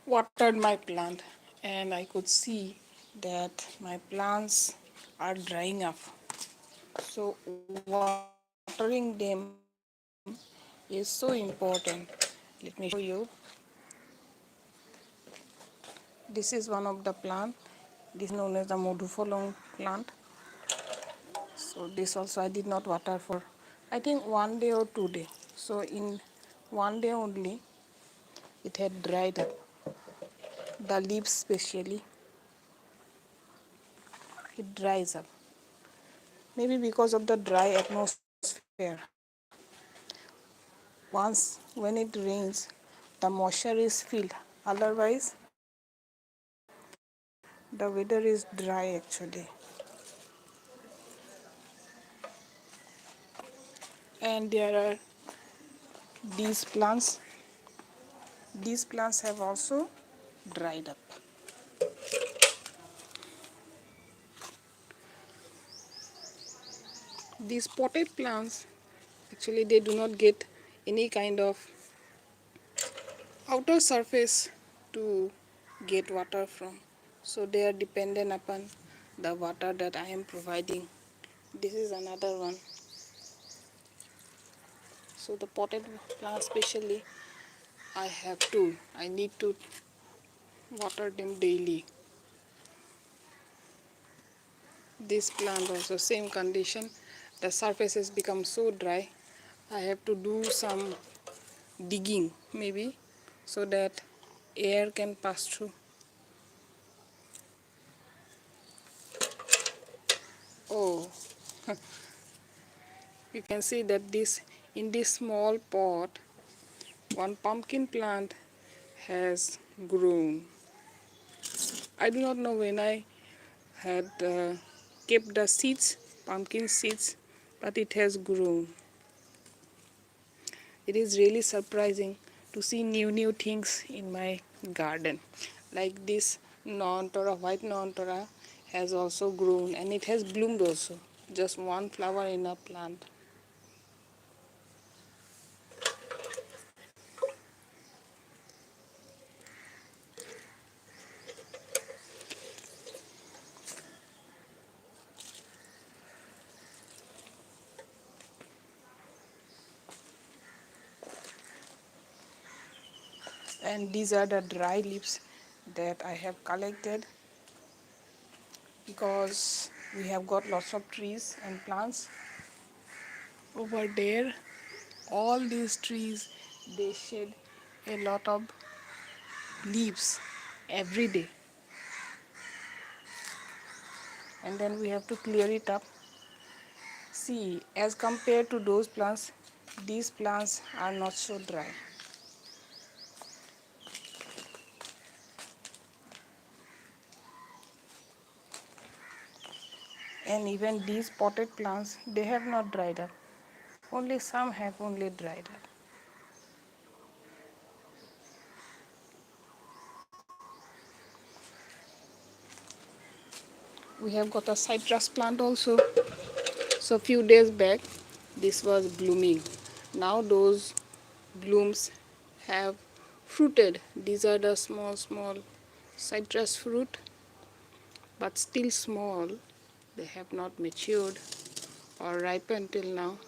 watered my plant, and I could see that my plants are drying up. So watering them is so important. Let me show you. This is one of the plant. This is known as the Modhufolong plant. So this also I did not water for, I think, 1 day or 2 day. So in 1 day only it had dried up. The leaves especially, it dries up. Maybe because of the dry atmosphere. Once when it rains, the moisture is filled. Otherwise, the weather is dry actually. And there are these plants. These plants have also dried up. These potted plants, actually they do not get any kind of outer surface to get water from, so they are dependent upon the water that I am providing. This is another one. So the potted plants especially, I need to water them daily. This plant also same condition, the surface has become so dry. I have to do some digging maybe so that air can pass through. Oh, you can see that this, in this small pot, one pumpkin plant has grown. I do not know when I had kept the seeds, pumpkin seeds, but it has grown. It is really surprising to see new things in my garden. Like this Nontora, white Nontora has also grown, and it has bloomed also. Just one flower in a plant. And these are the dry leaves that I have collected, because we have got lots of trees and plants over there. All these trees, they shed a lot of leaves every day, and then we have to clear it up. See, as compared to those plants, these plants are not so dry. And even these potted plants, they have not dried up. Only some have only dried up. We have got a citrus plant also. So a few days back, this was blooming. Now those blooms have fruited. These are the small citrus fruit, but still small. They have not matured or ripened till now.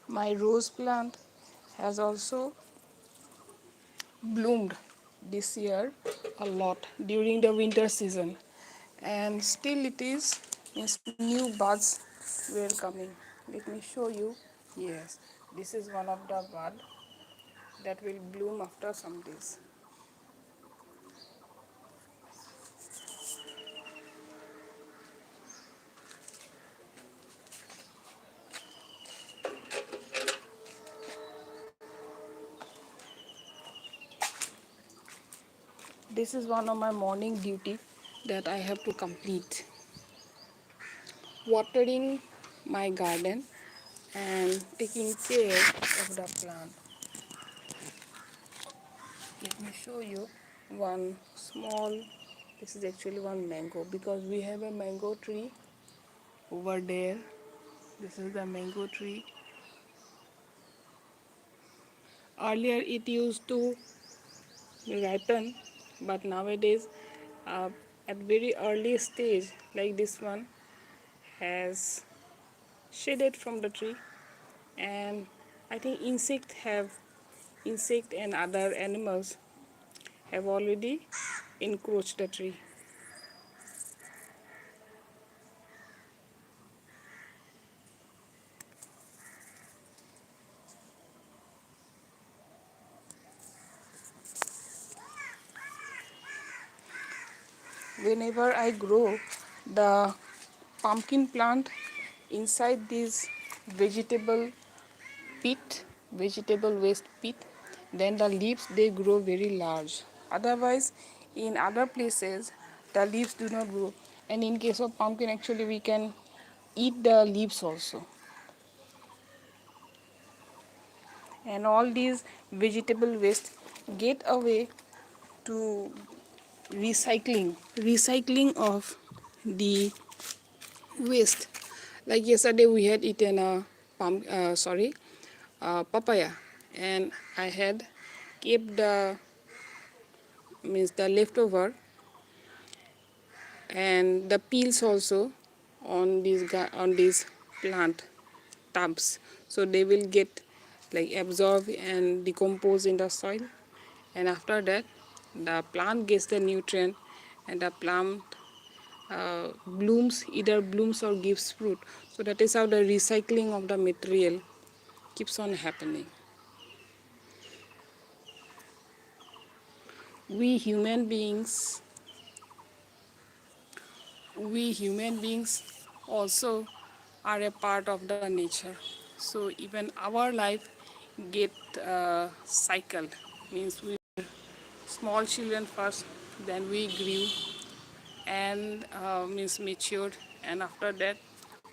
My rose plant has also bloomed this year a lot during the winter season, and still it is, means new buds were coming. Let me show you. Yes, this is one of the bud that will bloom after some days. This is one of my morning duty that I have to complete. watering my garden and taking care of the plant. Let me show you one small, this is actually one mango, because we have a mango tree over there. This is the mango tree. Earlier it used to ripen, but nowadays uh, at very early stage like this one has shaded from the tree, and I think insect and other animals have already encroached the tree. Whenever I grow the pumpkin plant inside this vegetable vegetable waste pit, then the leaves they grow very large. Otherwise, in other places, the leaves do not grow. And in case of pumpkin, actually, we can eat the leaves also. And all these vegetable waste get away to recycling of the waste. Like yesterday, we had eaten a papaya, and I had kept the leftover and the peels also on these plant tubs, so they will get like absorb and decompose in the soil, and after that the plant gets the nutrient, and the plant either blooms or gives fruit. So that is how the recycling of the material keeps on happening. we human beings we human beings also are a part of the nature. So even our life get cycled. Means we small children first, then we grew and means matured, and after that,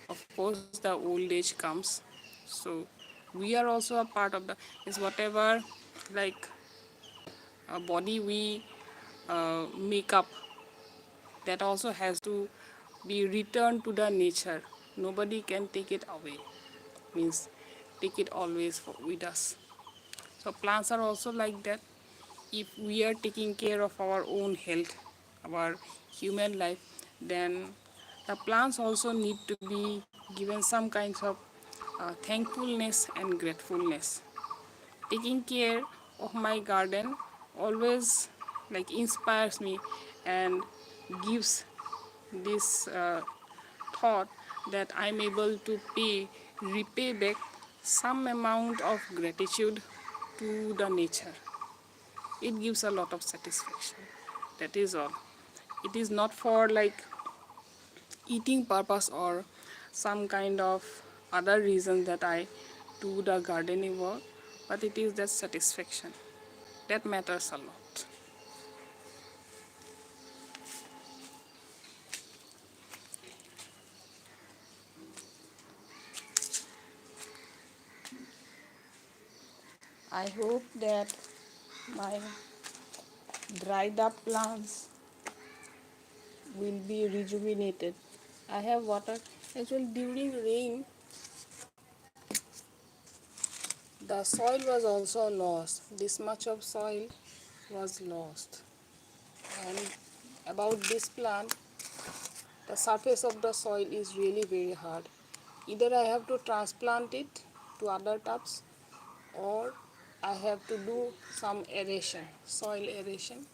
of course, the old age comes. So we are also a part of the is whatever like body we make up, that also has to be returned to the nature. Nobody can take it away. Means take it always with us. So plants are also like that. If we are taking care of our own health, our human life, then the plants also need to be given some kinds of thankfulness and gratefulness. Taking care of my garden always like inspires me and gives this thought that I'm able to repay back some amount of gratitude to the nature. It gives a lot of satisfaction. That is all. It is not for like eating purpose or some kind of other reason that I do the gardening work, but it is that satisfaction that matters a lot. I hope that my dried up plants will be rejuvenated. I have water. Actually, during rain, the soil was also lost. This much of soil was lost. And about this plant, the surface of the soil is really very hard. Either I have to transplant it to other tubs, or I have to do some aeration, soil aeration,